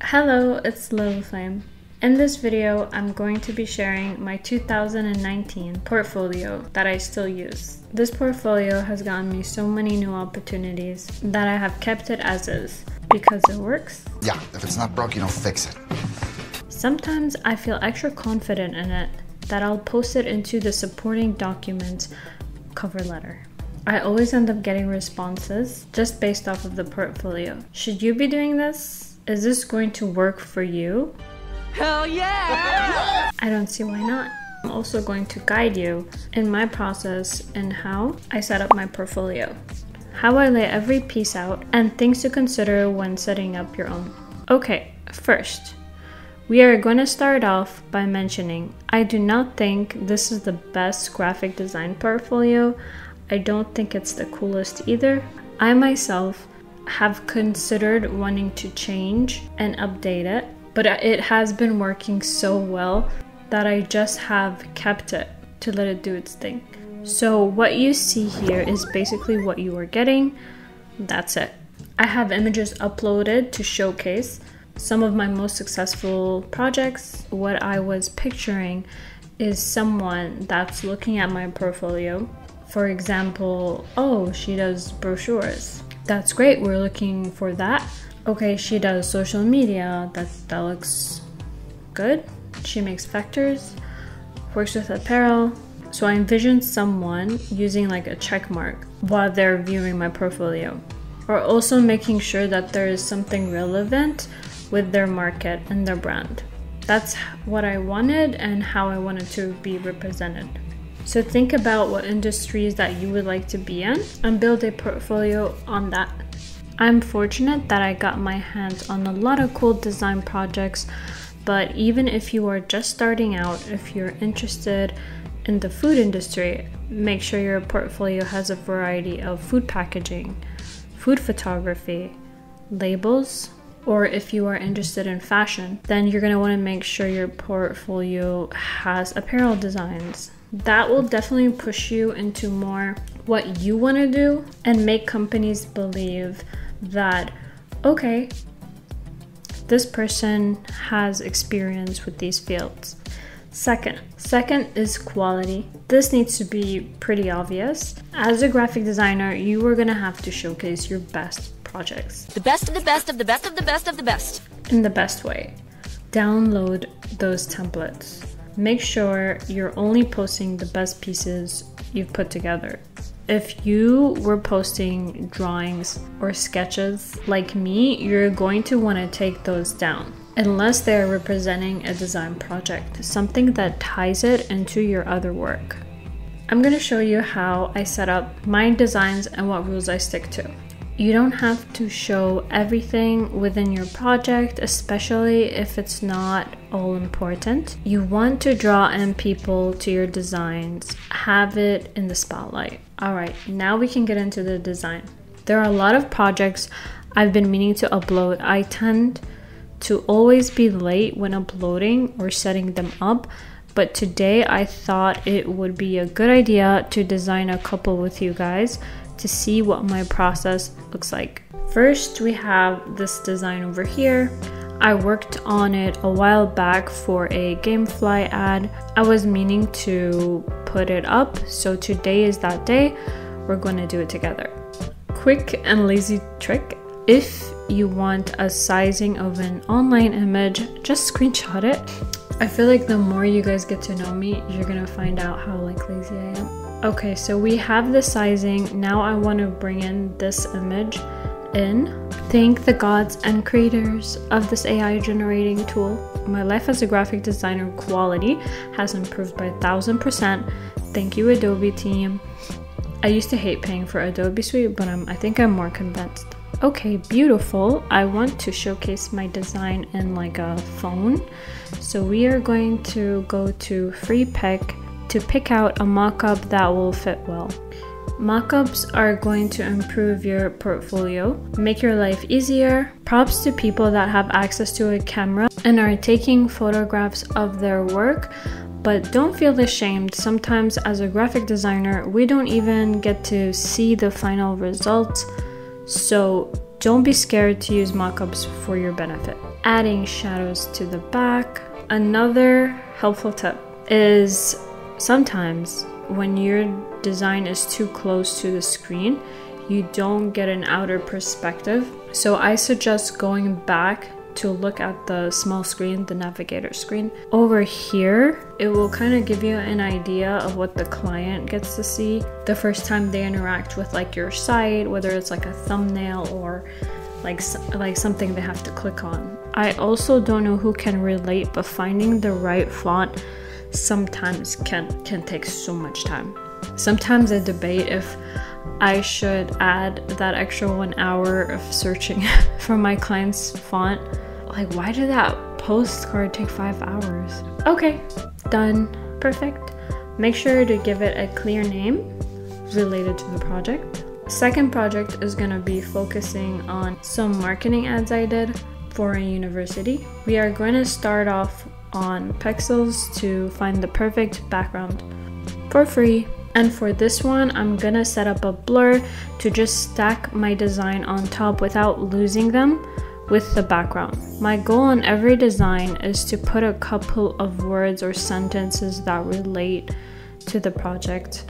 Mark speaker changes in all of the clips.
Speaker 1: Hello, it's LittleFlame. In this video, I'm going to be sharing my 2019 portfolio that I still use. This portfolio has gotten me so many new opportunities that I have kept it as is because it works.
Speaker 2: Yeah, if it's not broke, you don't fix it.
Speaker 1: Sometimes I feel extra confident in it that I'll post it into the supporting documents cover letter. I always end up getting responses just based off of the portfolio. Should you be doing this? Is this going to work for you?
Speaker 3: Hell yeah!
Speaker 1: I don't see why not. I'm also going to guide you in my process and how I set up my portfolio, how I lay every piece out, and things to consider when setting up your own. Okay, first, we are going to start off by mentioning I do not think this is the best graphic design portfolio. I don't think it's the coolest either. I myself have considered wanting to change and update it, but it has been working so well that I just have kept it to let it do its thing. So what you see here is basically what you are getting. That's it. I have images uploaded to showcase some of my most successful projects. What I was picturing is someone that's looking at my portfolio. For example, oh, she does brochures. That's great, we're looking for that. Okay, she does social media, that looks good. She makes vectors, works with apparel. So I envisioned someone using like a check mark while they're viewing my portfolio, or also making sure that there is something relevant with their market and their brand. That's what I wanted and how I wanted to be represented. So think about what industries that you would like to be in and build a portfolio on that. I'm fortunate that I got my hands on a lot of cool design projects, but even if you are just starting out, if you're interested in the food industry, make sure your portfolio has a variety of food packaging, food photography, labels, or if you are interested in fashion, then you're going to want to make sure your portfolio has apparel designs. That will definitely push you into more what you want to do and make companies believe that, okay, this person has experience with these fields. Second is quality. This needs to be pretty obvious. As a graphic designer, you are going to have to showcase your best projects.
Speaker 3: The best of the best of the best of the best of the best.
Speaker 1: In the best way. Download those templates. Make sure you're only posting the best pieces you've put together. If you were posting drawings or sketches like me, you're going to want to take those down unless they're representing a design project, something that ties it into your other work. I'm going to show you how I set up my designs and what rules I stick to. You don't have to show everything within your project, especially if it's not all important. You want to draw in people to your designs, have it in the spotlight. All right, now we can get into the design. There are a lot of projects I've been meaning to upload. I tend to always be late when uploading or setting them up, but today I thought it would be a good idea to design a couple with you guys to see what my process looks like. First, we have this design over here. I worked on it a while back for a Gamefly ad. I was meaning to put it up, so today is that day. We're going to do it together. Quick and lazy trick. If you want a sizing of an online image, just screenshot it. I feel like the more you guys get to know me, you're gonna find out how lazy I am. Okay, so we have the sizing. Now I want to bring in this image in. Thank the gods and creators of this AI generating tool. My life as a graphic designer quality has improved by 1000%. Thank you, Adobe team. I used to hate paying for Adobe Suite, but I think I'm more convinced. Okay, beautiful. I want to showcase my design in like a phone. So we are going to go to Free Pick to pick out a mockup that will fit well. Mockups are going to improve your portfolio, make your life easier. Props to people that have access to a camera and are taking photographs of their work, but don't feel ashamed. Sometimes as a graphic designer, we don't even get to see the final results. So don't be scared to use mockups for your benefit. adding shadows to the back. Another helpful tip is sometimes when your design is too close to the screen, you don't get an outer perspective. So I suggest going back to look at the small screen, the navigator screen. Over here, it will kind of give you an idea of what the client gets to see the first time they interact with like your site, whether it's like a thumbnail or like something they have to click on. I also don't know who can relate, but finding the right font sometimes can take so much time. Sometimes I debate if I should add that extra 1 hour of searching for my client's font. Like, why did that postcard take 5 hours? Okay, done. Perfect. Make sure to give it a clear name related to the project. Second project is going to be focusing on some marketing ads I did for a university. We are going to start off on Pexels to find the perfect background for free. And for this one, I'm gonna set up a blur to just stack my design on top without losing them with the background. My goal on every design is to put a couple of words or sentences that relate to the project,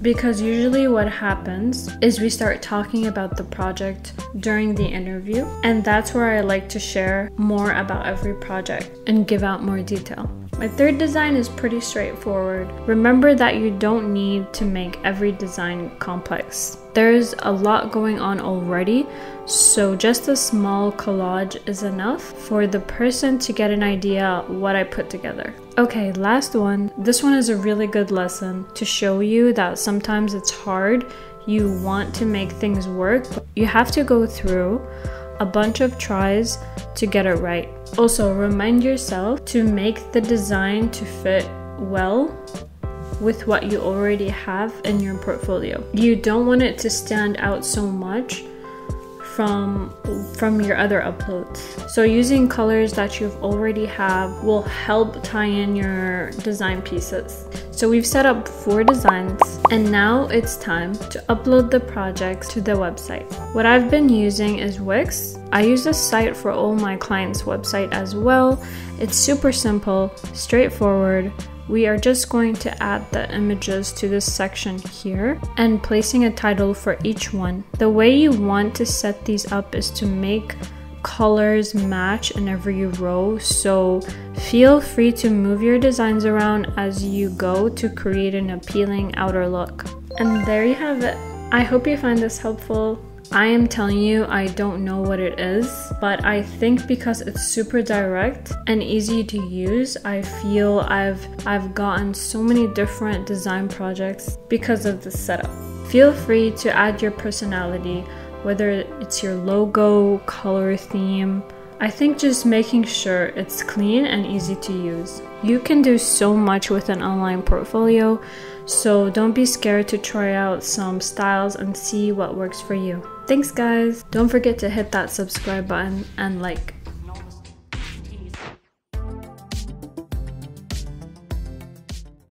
Speaker 1: because usually what happens is we start talking about the project during the interview, and that's where I like to share more about every project and give out more detail. My third design is pretty straightforward. Remember that you don't need to make every design complex. There's a lot going on already, so just a small collage is enough for the person to get an idea what I put together. Okay, last one. This one is a really good lesson to show you that sometimes it's hard. You want to make things work, but you have to go through a bunch of tries to get it right. Also, remind yourself to make the design to fit well with what you already have in your portfolio. You don't want it to stand out so much from your other uploads. So using colors that you've already have will help tie in your design pieces. So we've set up 4 designs, and now it's time to upload the projects to the website. What I've been using is Wix. I use this site for all my clients' website as well. It's super simple, straightforward. We are just going to add the images to this section here and placing a title for each one. The way you want to set these up is to make colors match in every row, so feel free to move your designs around as you go to create an appealing outer look. And there you have it. I hope you find this helpful. I am telling you, I don't know what it is, but I think because it's super direct and easy to use, I feel I've gotten so many different design projects because of the setup. Feel free to add your personality, whether it's your logo, color, theme. I think just making sure it's clean and easy to use. You can do so much with an online portfolio, so don't be scared to try out some styles and see what works for you. Thanks guys! Don't forget to hit that subscribe button and like.